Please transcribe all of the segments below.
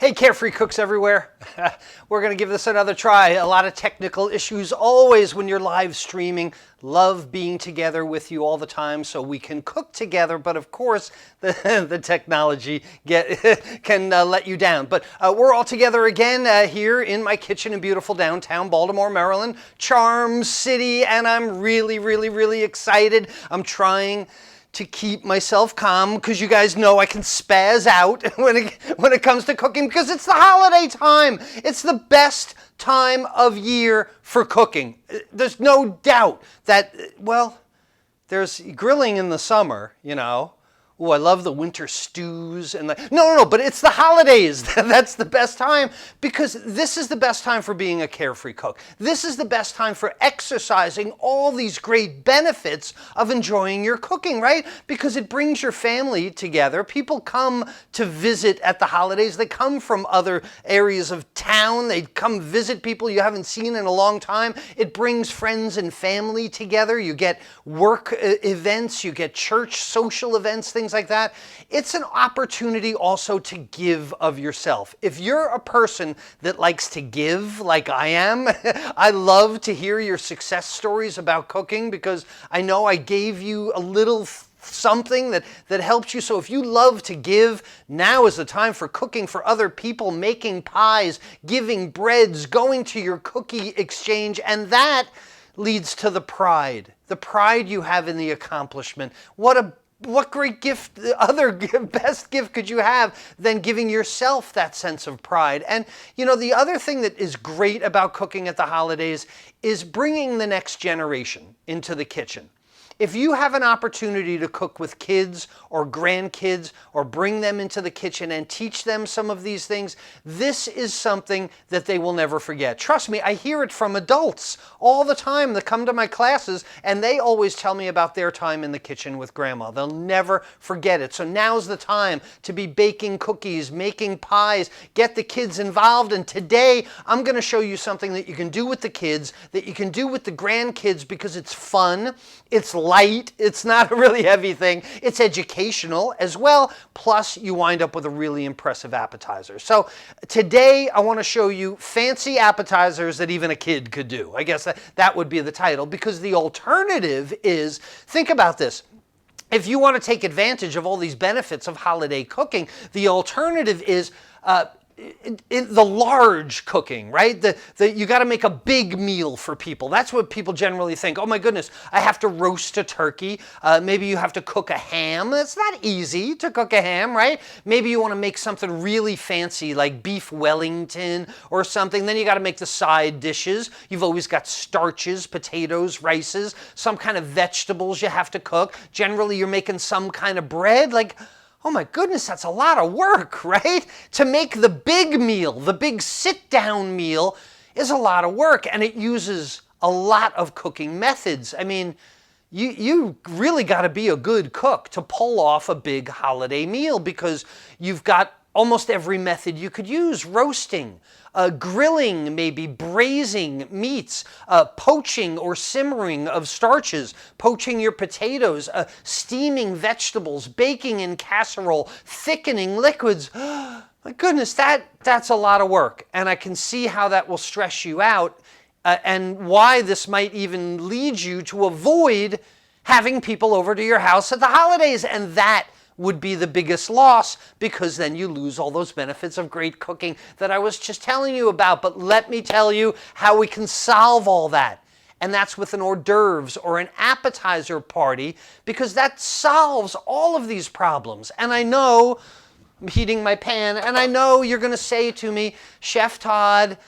Hey, carefree cooks everywhere. We're going to give this another try. A lot of technical issues always when you're live streaming. Love being together with you all the time so we can cook together. But of course, the technology can let you down. But we're all together again here in my kitchen in beautiful downtown Baltimore, Maryland, Charm City. And I'm really excited. I'm trying to keep myself calm because you guys know I can spaz out when it comes to cooking because it's the holiday time. It's the best time of year for cooking. There's no doubt that, well, there's grilling in the summer, you know. Oh, I love the winter stews and no, but it's the holidays. That's the best time because this is the best time for being a carefree cook. This is the best time for exercising all these great benefits of enjoying your cooking, right? Because it brings your family together. People come to visit at the holidays. They come from other areas of town. They come visit people you haven't seen in a long time. It brings friends and family together. You get work events, you get church social events, things like that. It's an opportunity also to give of yourself. If you're a person that likes to give like I am, I love to hear your success stories about cooking because I know I gave you a little something that helps you. So if you love to give, now is the time for cooking for other people, making pies, giving breads, going to your cookie exchange, and that leads to the pride you have in the accomplishment. What great gift, other best gift could you have than giving yourself that sense of pride? And you know, the other thing that is great about cooking at the holidays is bringing the next generation into the kitchen. If you have an opportunity to cook with kids or grandkids or bring them into the kitchen and teach them some of these things, this is something that they will never forget. Trust me, I hear it from adults all the time that come to my classes and they always tell me about their time in the kitchen with grandma. They'll never forget it. So now's the time to be baking cookies, making pies, get the kids involved. And today I'm going to show you something that you can do with the kids, that you can do with the grandkids because it's fun, it's light, it's not a really heavy thing, it's educational as well, plus you wind up with a really impressive appetizer. So today I want to show you fancy appetizers that even a kid could do. I guess that would be the title, because the alternative is, think about this. If you want to take advantage of all these benefits of holiday cooking, the alternative is in the large cooking, right? You got to make a big meal for people. That's what people generally think. Oh my goodness, I have to roast a turkey. Maybe you have to cook a ham. It's not easy to cook a ham, right? Maybe you want to make something really fancy like beef Wellington or something. Then you got to make the side dishes. You've always got starches, potatoes, rices, some kind of vegetables you have to cook. Generally, you're making some kind of bread. Like, oh my goodness, that's a lot of work, right? To make the big meal, the big sit-down meal is a lot of work, and it uses a lot of cooking methods. I mean, you really got to be a good cook to pull off a big holiday meal because you've got almost every method you could use. Roasting, grilling, maybe braising meats, poaching or simmering of starches, poaching your potatoes, steaming vegetables, baking in casserole, thickening liquids. My goodness, that's a lot of work. And I can see how that will stress you out and why this might even lead you to avoid having people over to your house at the holidays. And that would be the biggest loss because then you lose all those benefits of great cooking that I was just telling you about. But let me tell you how we can solve all that. And that's with an hors d'oeuvres or an appetizer party, because that solves all of these problems. And I know, I'm heating my pan, and I know you're going to say to me, Chef Todd,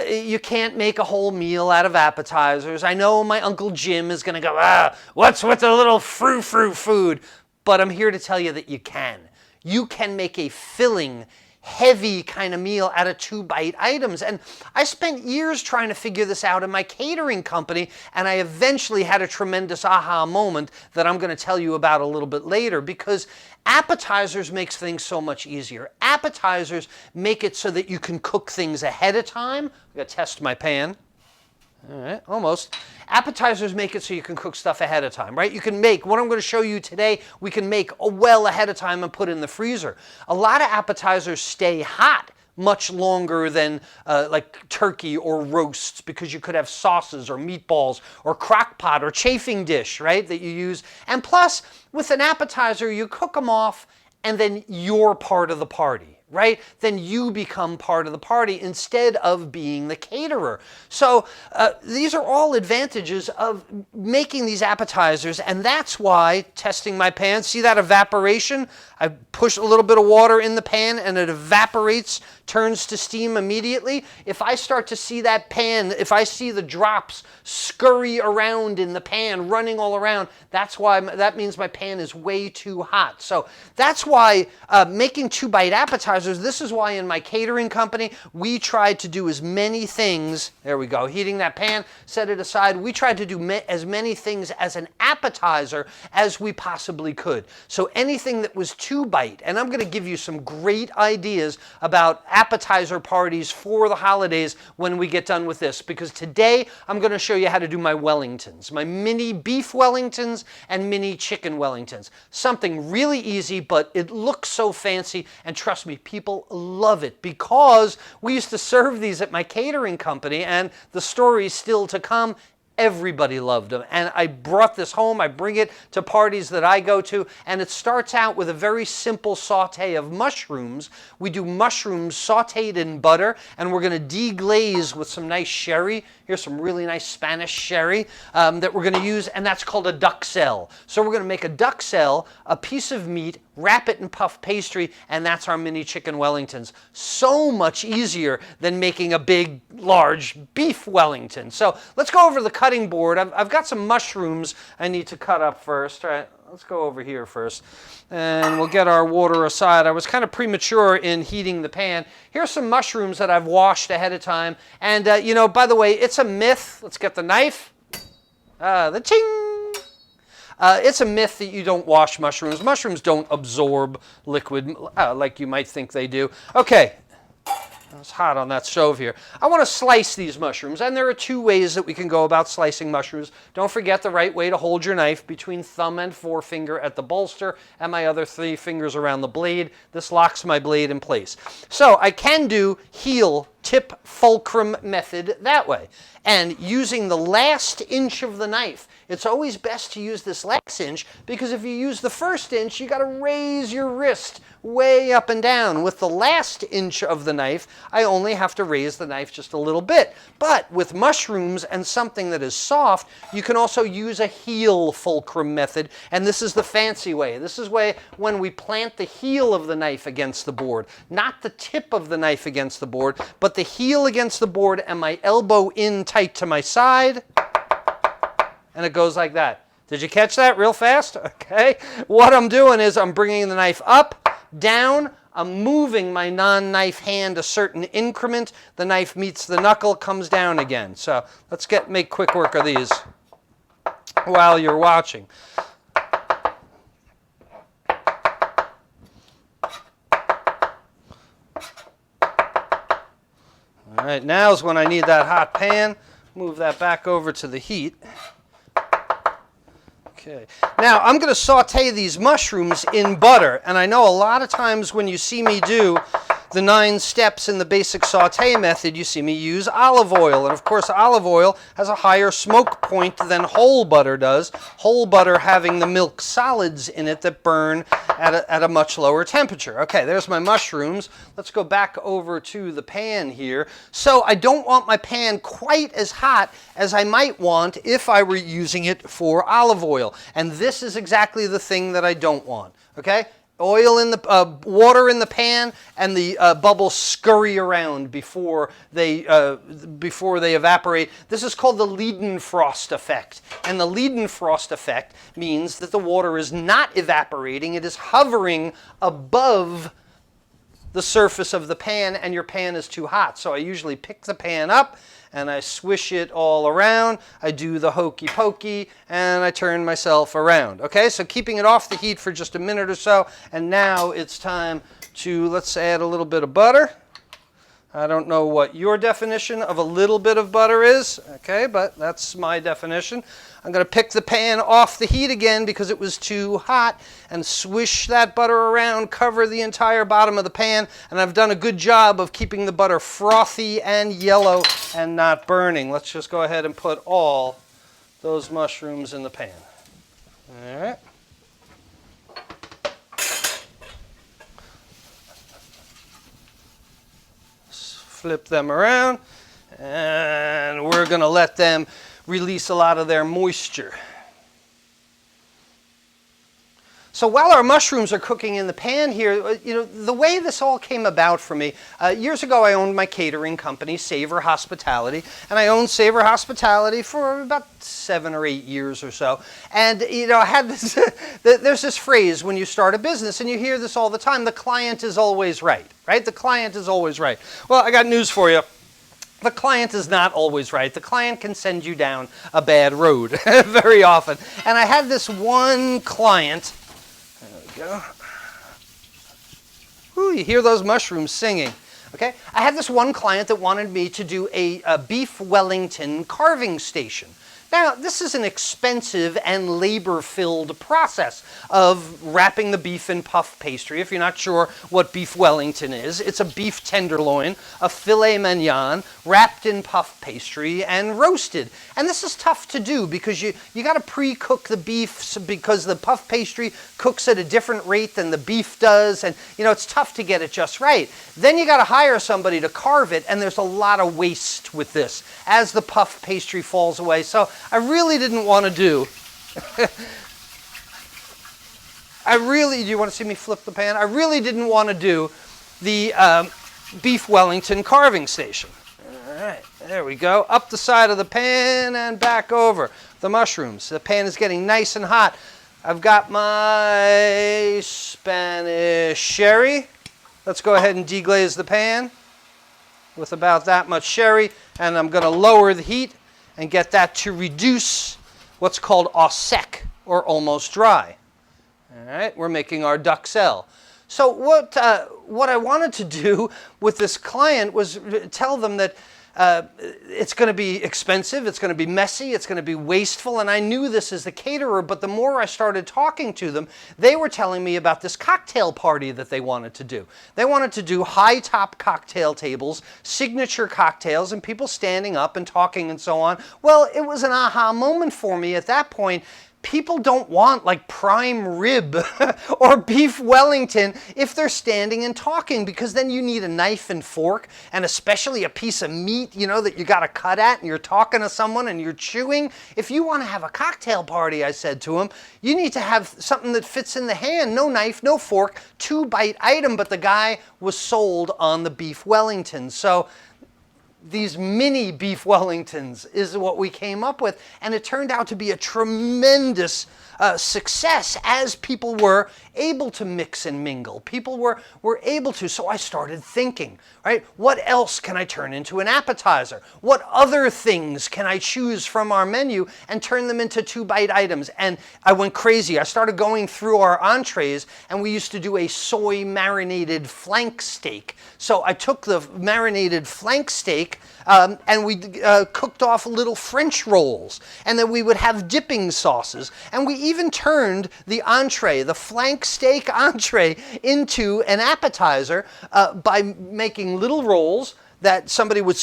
you can't make a whole meal out of appetizers. I know my Uncle Jim is going to go, what's with the little frou-frou food? But I'm here to tell you that you can. You can make a filling, heavy kind of meal out of 2-bite items. And I spent years trying to figure this out in my catering company, and I eventually had a tremendous aha moment that I'm going to tell you about a little bit later, because appetizers makes things so much easier. Appetizers make it so that you can cook things ahead of time. I'm going to test my pan. All right, almost. Appetizers make it so you can cook stuff ahead of time, right? You can make, what I'm going to show you today, we can make well ahead of time and put in the freezer. A lot of appetizers stay hot much longer than like turkey or roasts, because you could have sauces or meatballs or crock pot or chafing dish, right, that you use. And plus, with an appetizer, you cook them off and then you're part of the party, right? Then you become part of the party instead of being the caterer. So these are all advantages of making these appetizers, and that's why, testing my pan, see that evaporation? I push a little bit of water in the pan and it evaporates, turns to steam immediately. If I start to see that pan, if I see the drops scurry around in the pan, running all around, that means my pan is way too hot. So that's why making 2-bite appetizers, this is why in my catering company, we tried to do as many things, there we go, heating that pan, set it aside, we tried to do as many things as an appetizer as we possibly could. So anything that was 2-bite, and I'm going to give you some great ideas about appetizer parties for the holidays when we get done with this, because today I'm going to show you how to do my wellingtons, my mini beef wellingtons and mini chicken wellingtons. Something really easy, but it looks so fancy, and trust me, people love it, because we used to serve these at my catering company, and the story's still to come. Everybody loved them, and I brought this home. I bring it to parties that I go to, and it starts out with a very simple saute of mushrooms. We do mushrooms sauteed in butter, and we're going to deglaze with some nice sherry. Here's some really nice Spanish sherry that we're going to use, and that's called a duxelle. So we're going to make a duxelle, a piece of meat, wrap it in puff pastry, and that's our mini chicken wellingtons. So much easier than making a big, large beef wellington. So let's go over to the cutting board. I've got some mushrooms I need to cut up first. All right, let's go over here first, and we'll get our water aside. I was kind of premature in heating the pan. Here's some mushrooms that I've washed ahead of time. And, you know, by the way, it's a myth. Let's get the knife. The ching! It's a myth that you don't wash mushrooms. Mushrooms don't absorb liquid like you might think they do. Okay, it's hot on that stove here. I want to slice these mushrooms, and there are 2 ways that we can go about slicing mushrooms. Don't forget the right way to hold your knife between thumb and forefinger at the bolster, and my other 3 fingers around the blade. This locks my blade in place. So I can do heel, tip, fulcrum method that way. And using the last inch of the knife, it's always best to use this last inch, because if you use the first inch, you got to raise your wrist way up and down. With the last inch of the knife, I only have to raise the knife just a little bit. But with mushrooms and something that is soft, you can also use a heel fulcrum method, and this is the fancy way. This is when we plant the heel of the knife against the board, not the tip of the knife against the board, but the heel against the board and my elbow in tight to my side, and it goes like that. Did you catch that real fast? Okay. What I'm doing is I'm bringing the knife up, down, I'm moving my non-knife hand a certain increment, the knife meets the knuckle, comes down again. So let's make quick work of these while you're watching. All right, now's when I need that hot pan. Move that back over to the heat. Okay. Now, I'm going to saute these mushrooms in butter, and I know a lot of times when you see me do the 9 steps in the basic saute method, you see me use olive oil, and of course olive oil has a higher smoke point than whole butter does, whole butter having the milk solids in it that burn at a much lower temperature. Okay, there's my mushrooms. Let's go back over to the pan here. So I don't want my pan quite as hot as I might want if I were using it for olive oil, and this is exactly the thing that I don't want. Okay? Oil in the water in the pan, and the bubbles scurry around before they evaporate. This is called the Leidenfrost effect, and the Leidenfrost effect means that the water is not evaporating; it is hovering above the surface of the pan, and your pan is too hot. So I usually pick the pan up and I swish it all around. I do the hokey pokey and I turn myself around. Okay, so keeping it off the heat for just a minute or so, and now it's time to, let's add a little bit of butter. I don't know what your definition of a little bit of butter is, okay, but that's my definition. I'm going to pick the pan off the heat again because it was too hot and swish that butter around, cover the entire bottom of the pan, and I've done a good job of keeping the butter frothy and yellow and not burning. Let's just go ahead and put all those mushrooms in the pan. All right. Flip them around, and we're going to let them release a lot of their moisture. So while our mushrooms are cooking in the pan here, the way this all came about for me, years ago I owned my catering company, Savor Hospitality, and I owned Savor Hospitality for about 7 or 8 years or so. And I had this, there's this phrase when you start a business, and you hear this all the time, the client is always right, right? The client is always right. Well, I got news for you. The client is not always right. The client can send you down a bad road very often. And I had this one client. There we go. Ooh, you hear those mushrooms singing. Okay? I had this one client that wanted me to do a beef Wellington carving station. Now, this is an expensive and labor-filled process of wrapping the beef in puff pastry. If you're not sure what beef Wellington is, it's a beef tenderloin, a filet mignon, wrapped in puff pastry and roasted. And this is tough to do because you got to pre-cook the beef because the puff pastry cooks at a different rate than the beef does, and it's tough to get it just right. Then you got to hire somebody to carve it, and there's a lot of waste with this as the puff pastry falls away. So I really didn't want to do. Do you want to see me flip the pan? I really didn't want to do the beef Wellington carving station. All right, there we go. Up the side of the pan and back over the mushrooms. The pan is getting nice and hot. I've got my Spanish sherry. Let's go ahead and deglaze the pan with about that much sherry, and I'm going to lower the heat and get that to reduce what's called au sec, or almost dry. All right, we're making our duxelle. So what I wanted to do with this client was tell them that it's going to be expensive, it's going to be messy, it's going to be wasteful, and I knew this as the caterer, but the more I started talking to them, they were telling me about this cocktail party that they wanted to do. They wanted to do high-top cocktail tables, signature cocktails, and people standing up and talking and so on. Well, it was an aha moment for me at that point. People don't want like prime rib or beef Wellington if they're standing and talking, because then you need a knife and fork, and especially a piece of meat, that you got to cut at, and you're talking to someone and you're chewing. If you want to have a cocktail party, I said to him, you need to have something that fits in the hand. No knife, no fork, 2-bite item. But the guy was sold on the beef Wellington. So these mini beef Wellingtons is what we came up with, and it turned out to be a tremendous success as people were able to mix and mingle. People were able to, so I started thinking, right, what else can I turn into an appetizer? What other things can I choose from our menu and turn them into 2-bite items? And I went crazy. I started going through our entrees, and we used to do a soy marinated flank steak. So I took the marinated flank steak and we cooked off little French rolls, and then we would have dipping sauces, and we even turned the entree, the flank steak entree, into an appetizer by making little rolls that somebody would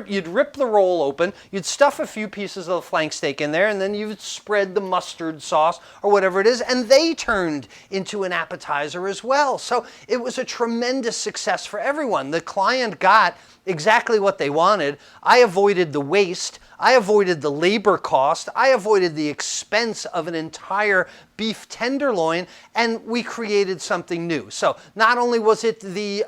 you'd rip the roll open, you'd stuff a few pieces of the flank steak in there, and then you'd spread the mustard sauce or whatever it is, and they turned into an appetizer as well. So it was a tremendous success for everyone. The client got exactly what they wanted. I avoided the waste. I avoided the labor cost. I avoided the expense of an entire beef tenderloin, and we created something new. So not only was it the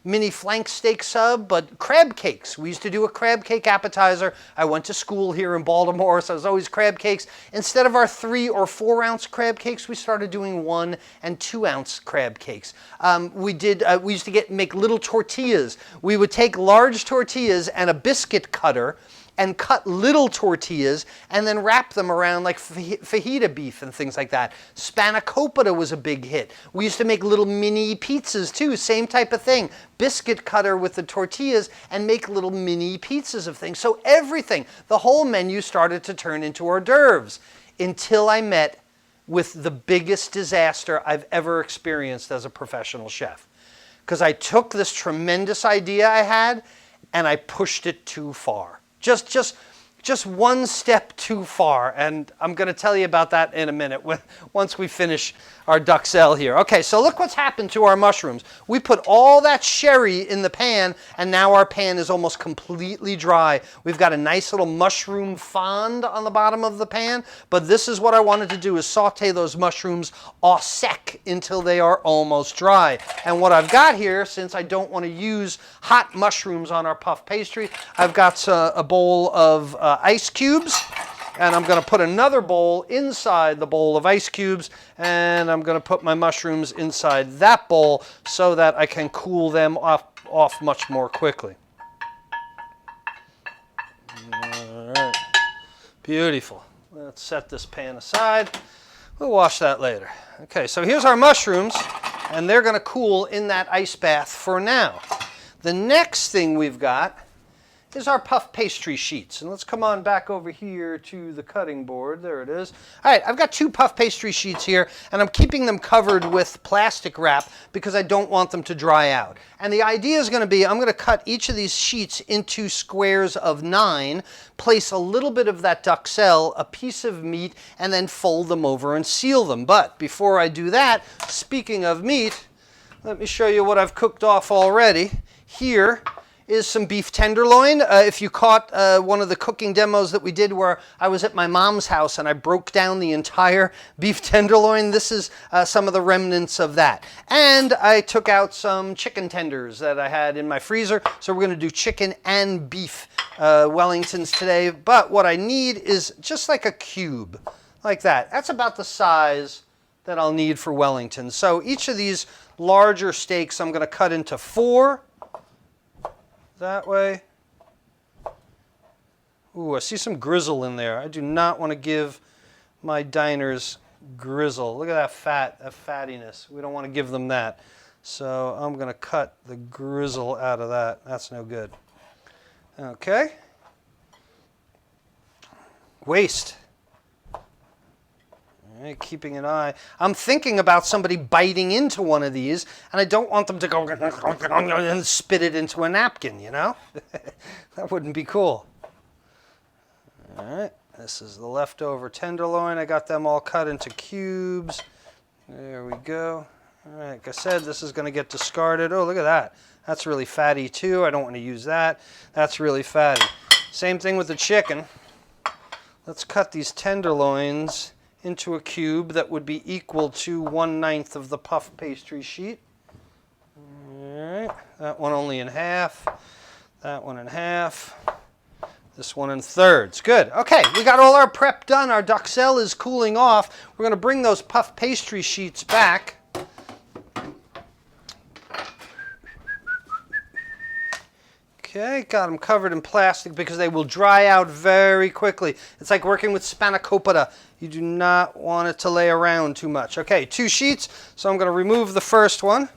mini flank steak sub, but crab cakes. We used to do a crab cake appetizer. I went to school here in Baltimore, so it was always crab cakes. Instead of our 3 or 4 ounce crab cakes, we started doing 1 and 2 ounce crab cakes. We used to make little tortillas. We would take large tortillas and a biscuit cutter, and cut little tortillas and then wrap them around like fajita beef and things like that. Spanakopita was a big hit. We used to make little mini pizzas too, same type of thing. Biscuit cutter with the tortillas and make little mini pizzas of things. So everything, the whole menu started to turn into hors d'oeuvres until I met with the biggest disaster I've ever experienced as a professional chef. Because I took this tremendous idea I had and I pushed it too far. Just one step too far, and I'm going to tell you about that in a minute once we finish our duxelle here. Okay, so look what's happened to our mushrooms. We put all that sherry in the pan, and now our pan is almost completely dry. We've got a nice little mushroom fond on the bottom of the pan, but this is what I wanted to do, is saute those mushrooms au sec until they are almost dry. And what I've got here, since I don't want to use hot mushrooms on our puff pastry, I've got a bowl of ice cubes, and I'm going to put another bowl inside the bowl of ice cubes, and I'm going to put my mushrooms inside that bowl so that I can cool them off much more quickly. All right, beautiful. Let's set this pan aside. We'll wash that later. Okay, so here's our mushrooms, and they're going to cool in that ice bath for now. The next thing we've got is our puff pastry sheets. And let's come on back over here to the cutting board. There it is. All right, I've got 2 puff pastry sheets here, and I'm keeping them covered with plastic wrap because I don't want them to dry out. And the idea is going to be, I'm going to cut each of these sheets into squares of 9, place a little bit of that duxelle, a piece of meat, and then fold them over and seal them. But before I do that, speaking of meat, let me show you what I've cooked off already. Here is some beef tenderloin. If you caught one of the cooking demos that we did where I was at my mom's house and I broke down the entire beef tenderloin, this is some of the remnants of that. And I took out some chicken tenders that I had in my freezer, so we're going to do chicken and beef wellingtons today. But what I need is just like a cube, like that. That's about the size that I'll need for wellingtons. So each of these larger steaks I'm going to cut into 4. That way. Ooh, I see some grizzle in there. I do not want to give my diners grizzle. Look at that fat, that fattiness. We don't want to give them that. So I'm going to cut the grizzle out of that. That's no good. Okay. Waste. All right, keeping an eye. I'm thinking about somebody biting into one of these, and I don't want them to go and spit it into a napkin, you know? That wouldn't be cool. All right, this is the leftover tenderloin. I got them all cut into cubes. There we go. All right, like I said, this is going to get discarded. Oh, look at that. That's really fatty, too. I don't want to use that. That's really fatty. Same thing with the chicken. Let's cut these tenderloins into a cube that would be equal to 1/9 of the puff pastry sheet. All right, that one only in half, that one in half, this one in thirds. Good. Okay, we got all our prep done. Our duxelle is cooling off. We're going to bring those puff pastry sheets back. Okay, got them covered in plastic because they will dry out very quickly. It's like working with spanakopita. You do not want it to lay around too much. Okay, 2 sheets, so I'm going to remove the first one,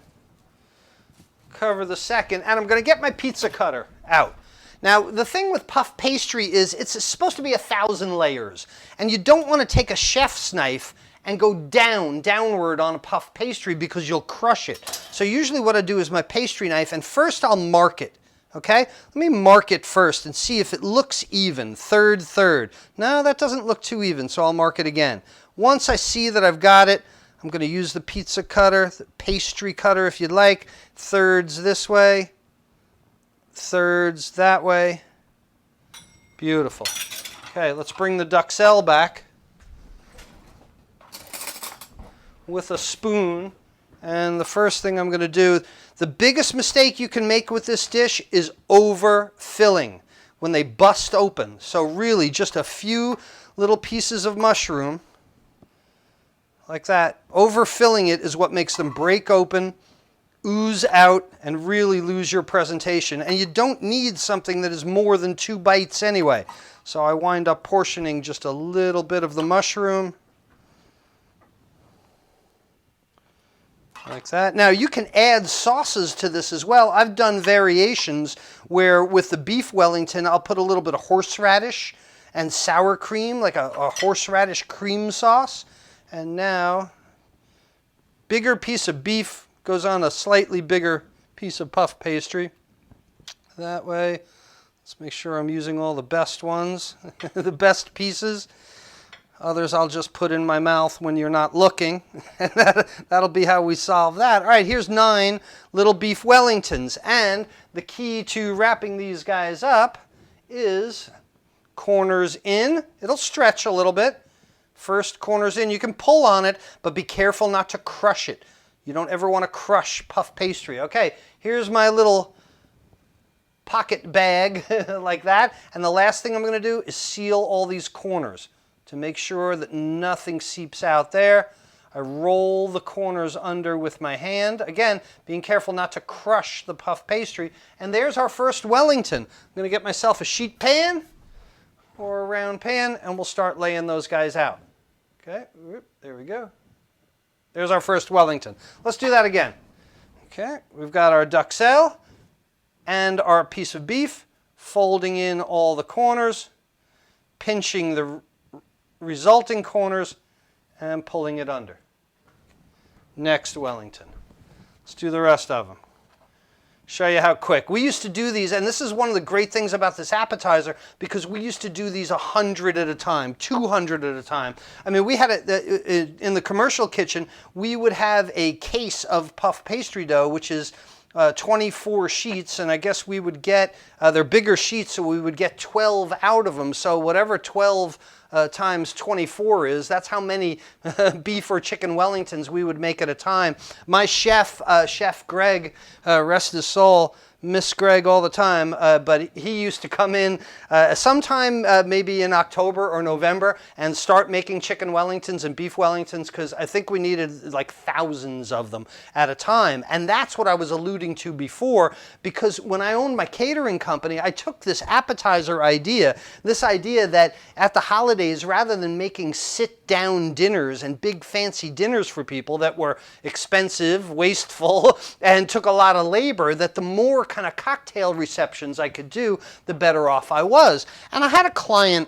cover the second, and I'm going to get my pizza cutter out. Now, the thing with puff pastry is it's supposed to be 1,000 layers, and you don't want to take a chef's knife and go downward on a puff pastry because you'll crush it. So usually what I do is my pastry knife, and first I'll mark it. Okay, let me mark it first and see if it looks even. Third. No, that doesn't look too even, so I'll mark it again. Once I see that I've got it, I'm going to use the pizza cutter, the pastry cutter if you'd like. Thirds this way, thirds that way. Beautiful. Okay, let's bring the duxelle back with a spoon. And the first thing I'm going to do, the biggest mistake you can make with this dish is overfilling when they bust open. So really just a few little pieces of mushroom like that. Overfilling it is what makes them break open ooze out and really lose your presentation. And you don't need something that is more than 2 bites anyway. So I wind up portioning just a little bit of the mushroom. Like that. Now you can add sauces to this as well. I've done variations where with the beef Wellington, I'll put a little bit of horseradish and sour cream, like a horseradish cream sauce. And now, bigger piece of beef goes on a slightly bigger piece of puff pastry. That way, let's make sure I'm using all the best ones, the best pieces. Others I'll just put in my mouth when you're not looking. That'll be how we solve that. All right, here's 9 little beef Wellingtons. And the key to wrapping these guys up is corners in. It'll stretch a little bit. First, corners in. You can pull on it, but be careful not to crush it. You don't ever want to crush puff pastry. Okay, here's my little pocket bag like that. And the last thing I'm going to do is seal all these corners to make sure that nothing seeps out there. I roll the corners under with my hand. Again, being careful not to crush the puff pastry. And there's our first Wellington. I'm going to get myself a sheet pan or a round pan, and we'll start laying those guys out. Okay, there we go. There's our first Wellington. Let's do that again. Okay, we've got our duxelle and our piece of beef, folding in all the corners, pinching the resulting corners, and pulling it under. Next Wellington. Let's do the rest of them. Show you how quick. We used to do these, and this is one of the great things about this appetizer, because we used to do these 100 at a time, 200 at a time. I mean, we had in the commercial kitchen, we would have a case of puff pastry dough, which is 24 sheets, and I guess we would get, they're bigger sheets, so we would get 12 out of them. So whatever 12 times 24 is, that's how many beef or chicken Wellingtons we would make at a time. My chef, Chef Greg, rest his soul, miss Greg all the time, but he used to come in sometime maybe in October or November and start making chicken Wellingtons and beef Wellingtons, because I think we needed like thousands of them at a time. And that's what I was alluding to before, because when I owned my catering company, I took this appetizer idea, this idea that at the holidays, rather than making sit-down dinners and big fancy dinners for people that were expensive, wasteful, and took a lot of labor, that the more kind of cocktail receptions I could do, the better off I was. And I had a client,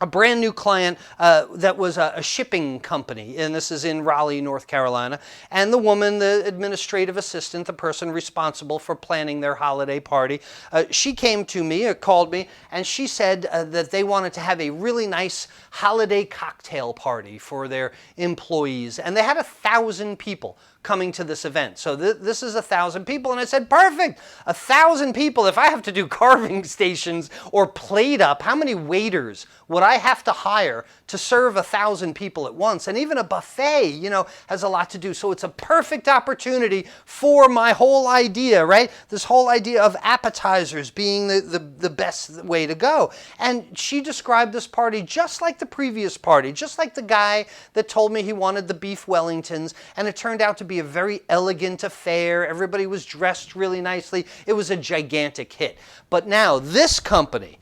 a brand new client that was a shipping company, and this is in Raleigh, North Carolina. And the woman, the administrative assistant, the person responsible for planning their holiday party, she came to me, called me, and she said that they wanted to have a really nice holiday cocktail party for their employees. And they had 1,000 people coming to this event. So this is 1,000 people. And I said, perfect, 1,000 people. If I have to do carving stations or plate up, how many waiters would I have to hire to serve 1,000 people at once? And even a buffet, you know, has a lot to do. So it's a perfect opportunity for my whole idea, right? This whole idea of appetizers being the best way to go. And she described this party just like the previous party, just like the guy that told me he wanted the beef Wellingtons. And it turned out to be a very elegant affair. Everybody was dressed really nicely. It was a gigantic hit. But now this company,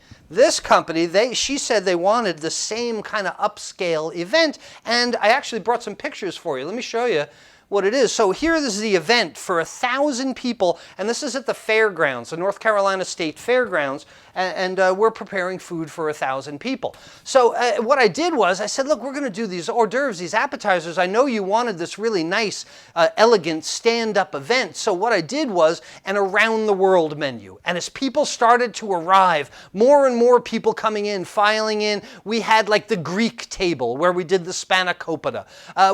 she said they wanted the same kind of upscale event, and I actually brought some pictures for you. Let me show you what it is. So here is the event for 1,000 people, and this is at the fairgrounds, the North Carolina State Fairgrounds, and we're preparing food for 1,000 people. So what I did was I said, look, we're going to do these hors d'oeuvres, these appetizers. I know you wanted this really nice, elegant stand-up event. So what I did was an around-the-world menu. And as people started to arrive, more and more people coming in, filing in, we had like the Greek table where we did the spanakopita.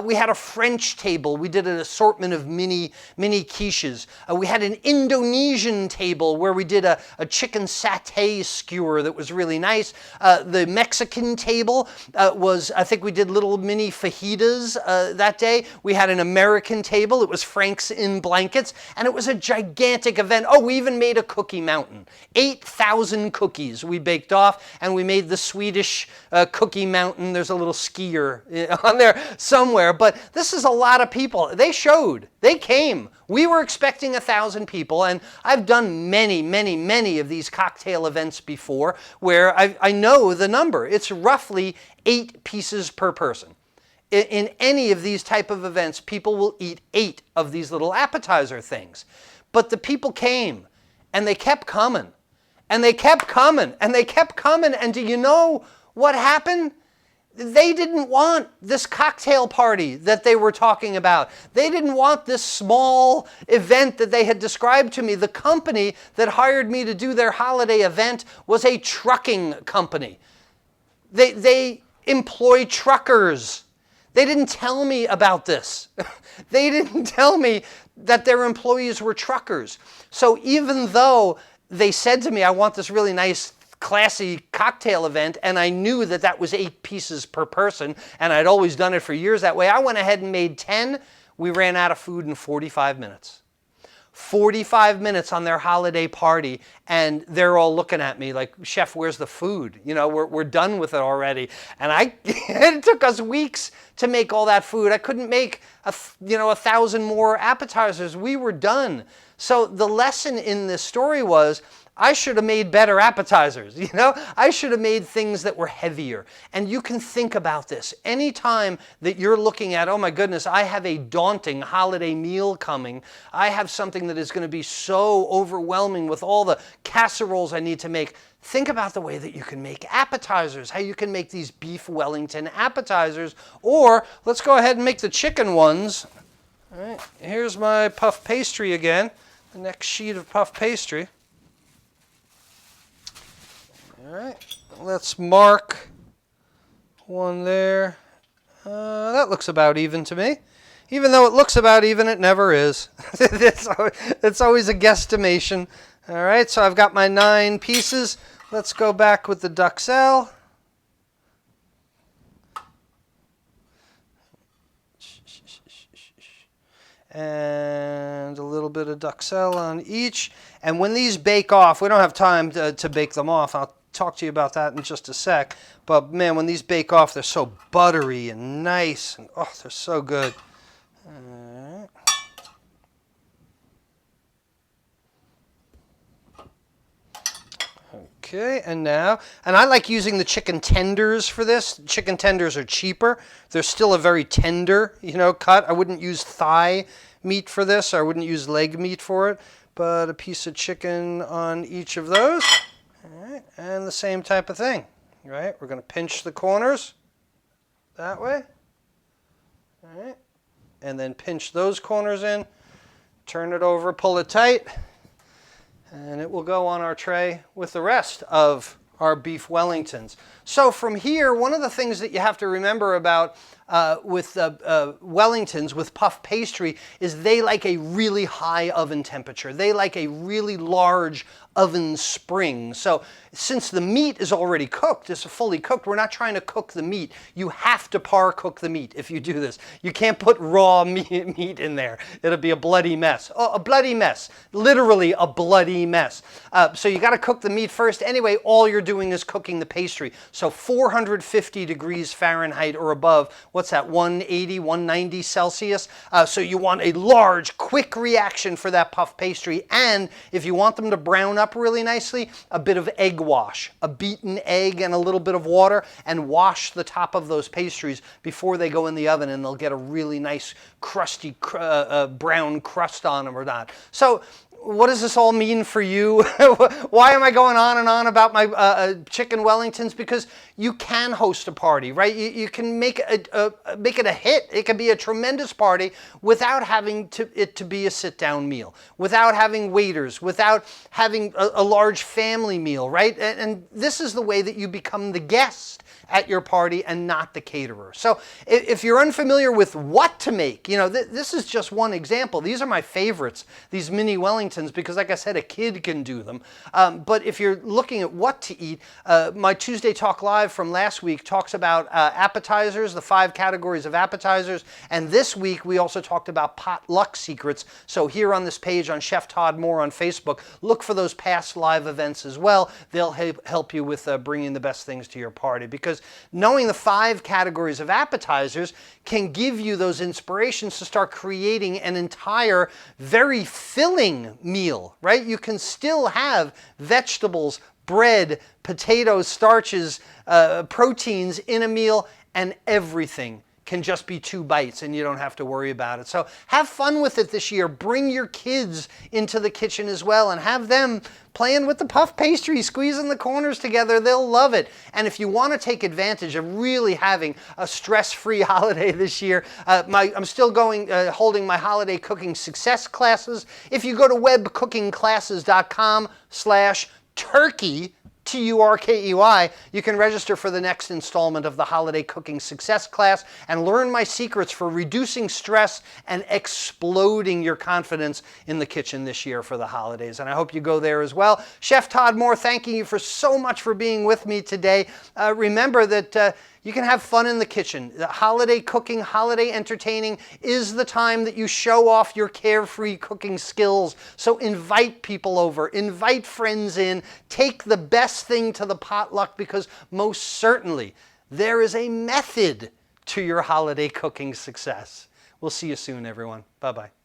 We had a French table. We did an assortment of mini quiches. We had an Indonesian table where we did a chicken satay skewer that was really nice. The Mexican table was, I think we did little mini fajitas that day. We had an American table. It was Frank's in blankets, and it was a gigantic event. Oh, we even made a cookie mountain. 8,000 cookies we baked off, and we made the Swedish cookie mountain. There's a little skier on there somewhere, but this is a lot of people. they showed. They came. We were expecting 1,000 people, and I've done many, many, many of these cocktail events before where I know the number. It's roughly 8 pieces per person. In any of these type of events, people will eat 8 of these little appetizer things. But the people came, and they kept coming, and they kept coming, and they kept coming, and do you know what happened? They didn't want this cocktail party that they were talking about. They didn't want this small event that they had described to me. The company that hired me to do their holiday event was a trucking company. They employ truckers. They didn't tell me about this. They didn't tell me that their employees were truckers. So even though they said to me, I want this really nice classy cocktail event, and I knew that that was 8 pieces per person, and I'd always done it for years that way, I went ahead and made 10. We ran out of food in 45 minutes. 45 minutes on their holiday party, and they're all looking at me like, Chef, where's the food? You know, we're done with it already. And it took us weeks to make all that food. I couldn't make 1,000 more appetizers. We were done. So the lesson in this story was, I should have made better appetizers, I should have made things that were heavier. And you can think about this. Anytime that you're looking at, oh my goodness, I have a daunting holiday meal coming. I have something that is going to be so overwhelming with all the casseroles I need to make. Think about the way that you can make appetizers, how you can make these beef Wellington appetizers. Or let's go ahead and make the chicken ones. All right, here's my puff pastry again, the next sheet of puff pastry. All right, let's mark one there. That looks about even to me. Even though it looks about even, it never is. It's always a guesstimation. All right, so I've got my 9 pieces. Let's go back with the duxelle. And a little bit of duxelle on each. And when these bake off, we don't have time to bake them off. I'll talk to you about that in just a sec. But man, when these bake off, they're so buttery and nice. And oh, they're so good. All right. Okay, and I like using the chicken tenders for this. Chicken tenders are cheaper. They're still a very tender, cut. I wouldn't use thigh meat for this. Or I wouldn't use leg meat for it. But a piece of chicken on each of those. All right, and the same type of thing, right? We're going to pinch the corners that way. All right, and then pinch those corners in. Turn it over, pull it tight. And it will go on our tray with the rest of our beef Wellingtons. So from here, one of the things that you have to remember about with Wellingtons, with puff pastry, is they like a really high oven temperature. They like a really large oven spring. So since the meat is already cooked, it's fully cooked, we're not trying to cook the meat. You have to par cook the meat if you do this. You can't put raw meat in there. It'll be a bloody mess. Oh, a bloody mess. Literally a bloody mess. So you got to cook the meat first. Anyway, all you're doing is cooking the pastry. So 450 degrees Fahrenheit or above. What's that, 180, 190 Celsius? So you want a large, quick reaction for that puff pastry. And if you want them to brown up really nicely, a bit of egg wash, a beaten egg and a little bit of water, and wash the top of those pastries before they go in the oven, and they'll get a really nice crusty brown crust on them or not. So what does this all mean for you? Why am I going on and on about my chicken Wellingtons? Because you can host a party, right? You can make it a hit. It can be a tremendous party without having it to be a sit-down meal, without having waiters, without having a large family meal, right? And this is the way that you become the guest at your party and not the caterer. So if you're unfamiliar with what to make, this is just one example. These are my favorites, these mini Wellingtons, because like I said, a kid can do them. But if you're looking at what to eat, my Tuesday Talk Live from last week talks about appetizers, the 5 categories of appetizers. And this week, we also talked about potluck secrets. So here on this page on Chef Todd Moore on Facebook, look for those past live events as well. They'll help you with bringing the best things to your party. Because because knowing the 5 categories of appetizers can give you those inspirations to start creating an entire very filling meal, right? You can still have vegetables, bread, potatoes, starches, proteins in a meal, and everything can just be 2 bites and you don't have to worry about it. So have fun with it this year. Bring your kids into the kitchen as well and have them playing with the puff pastry, squeezing the corners together. They'll love it. And if you want to take advantage of really having a stress-free holiday this year, I'm still holding my holiday cooking success classes. If you go to webcookingclasses.com/turkey, Turkey, you can register for the next installment of the Holiday Cooking Success class and learn my secrets for reducing stress and exploding your confidence in the kitchen this year for the holidays. And I hope you go there as well. Chef Todd Moore, thanking you for so much for being with me today. Remember that you can have fun in the kitchen. The holiday cooking, holiday entertaining is the time that you show off your carefree cooking skills. So invite people over, invite friends in, take the best thing to the potluck, because most certainly there is a method to your holiday cooking success. We'll see you soon, everyone. Bye-bye.